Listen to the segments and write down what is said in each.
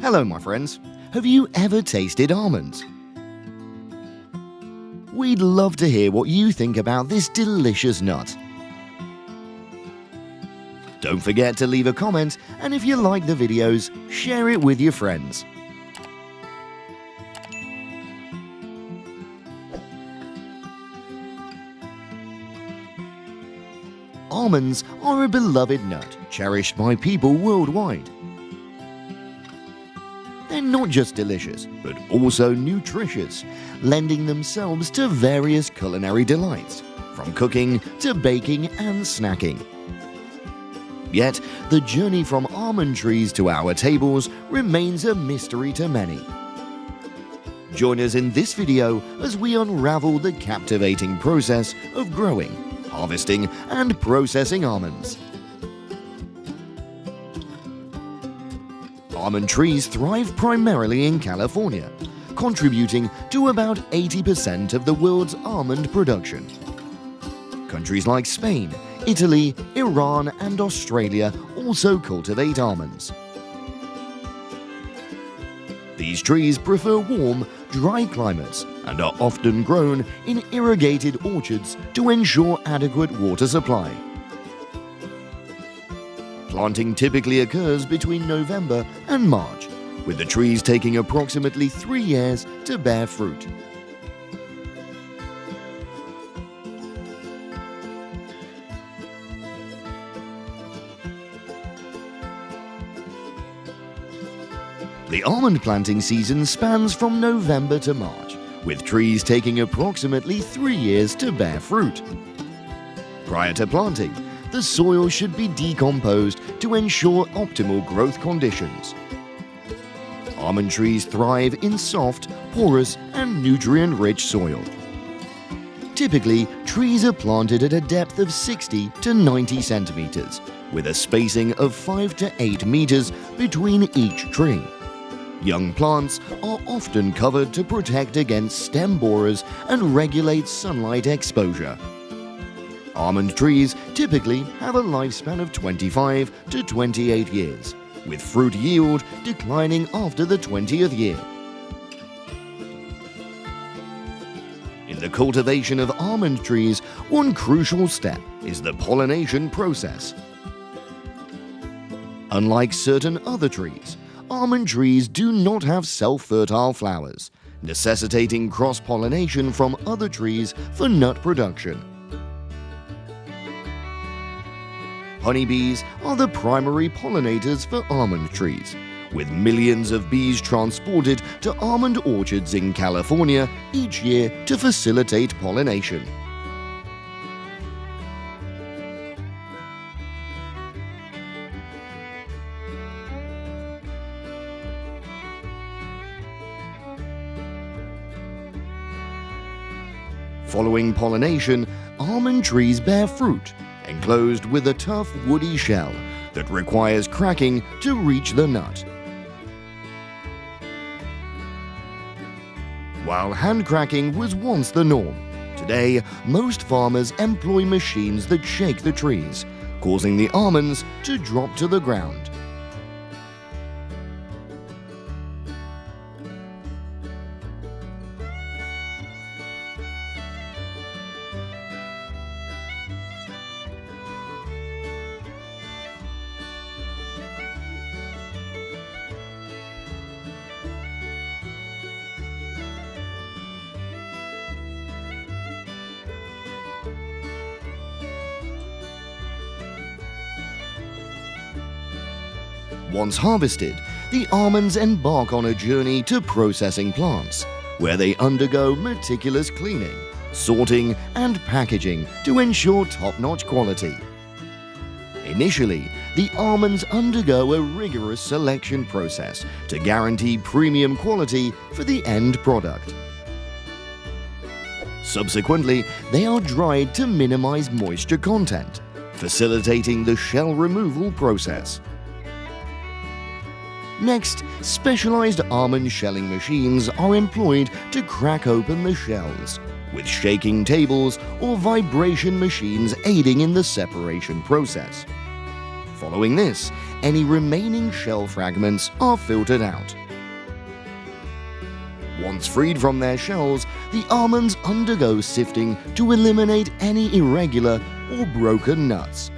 Hello my friends, have you ever tasted almonds? We'd love to hear what you think about this delicious nut. Don't forget to leave a comment, and if you like the videos, share it with your friends. Almonds are a beloved nut cherished by people worldwide. They're not just delicious, but also nutritious, lending themselves to various culinary delights, from cooking to baking and snacking. Yet, the journey from almond trees to our tables remains a mystery to many. Join us in this video as we unravel the captivating process of growing, harvesting, and processing almonds. Almond trees thrive primarily in California, contributing to about 80% of the world's almond production. Countries like Spain, Italy, Iran, and Australia also cultivate almonds. These trees prefer warm, dry climates and are often grown in irrigated orchards to ensure adequate water supply. Planting typically occurs between November and March, with the trees taking approximately 3 years to bear fruit. The almond planting season spans from November to March, with trees taking approximately 3 years to bear fruit. Prior to planting, the soil should be decomposed to ensure optimal growth conditions. Almond trees thrive in soft, porous, and nutrient-rich soil. Typically, trees are planted at a depth of 60 to 90 centimeters, with a spacing of 5 to 8 meters between each tree. Young plants are often covered to protect against stem borers and regulate sunlight exposure. Almond trees typically have a lifespan of 25 to 28 years, with fruit yield declining after the 20th year. In the cultivation of almond trees, one crucial step is the pollination process. Unlike certain other trees, almond trees do not have self-fertile flowers, necessitating cross-pollination from other trees for nut production. Honeybees are the primary pollinators for almond trees, with millions of bees transported to almond orchards in California each year to facilitate pollination. Following pollination, almond trees bear fruit, enclosed with a tough woody shell that requires cracking to reach the nut. While hand cracking was once the norm, today most farmers employ machines that shake the trees, causing the almonds to drop to the ground. Once harvested, the almonds embark on a journey to processing plants, where they undergo meticulous cleaning, sorting, and packaging to ensure top-notch quality. Initially, the almonds undergo a rigorous selection process to guarantee premium quality for the end product. Subsequently, they are dried to minimize moisture content, facilitating the shell removal process. Next, specialized almond shelling machines are employed to crack open the shells, with shaking tables or vibration machines aiding in the separation process. Following this, any remaining shell fragments are filtered out. Once freed from their shells, the almonds undergo sifting to eliminate any irregular or broken nuts.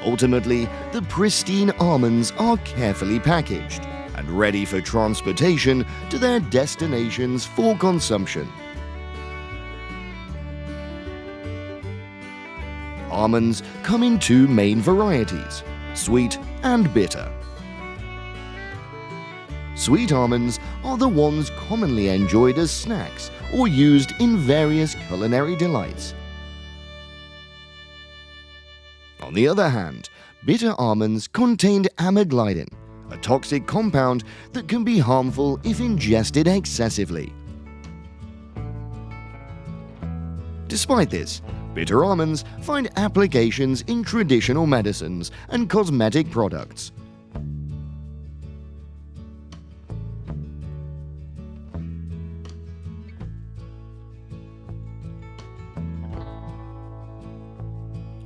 Ultimately, the pristine almonds are carefully packaged and ready for transportation to their destinations for consumption. Almonds come in two main varieties, sweet and bitter. Sweet almonds are the ones commonly enjoyed as snacks or used in various culinary delights. On the other hand, bitter almonds contain amygdalin, a toxic compound that can be harmful if ingested excessively. Despite this, bitter almonds find applications in traditional medicines and cosmetic products.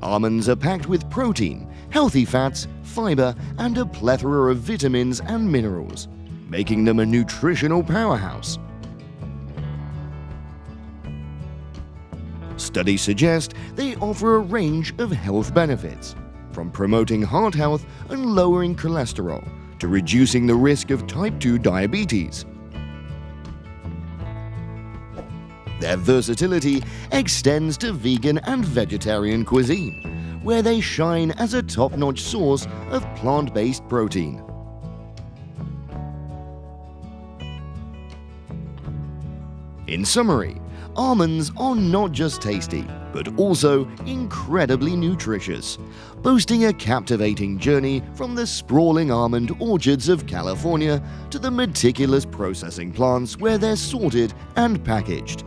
Almonds are packed with protein, healthy fats, fiber, and a plethora of vitamins and minerals, making them a nutritional powerhouse. Studies suggest they offer a range of health benefits, from promoting heart health and lowering cholesterol to reducing the risk of type 2 diabetes. Their versatility extends to vegan and vegetarian cuisine, where they shine as a top-notch source of plant-based protein. In summary, almonds are not just tasty, but also incredibly nutritious, boasting a captivating journey from the sprawling almond orchards of California to the meticulous processing plants where they're sorted and packaged.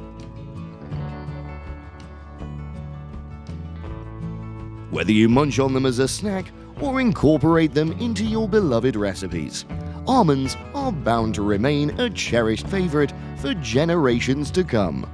Whether you munch on them as a snack or incorporate them into your beloved recipes, almonds are bound to remain a cherished favorite for generations to come.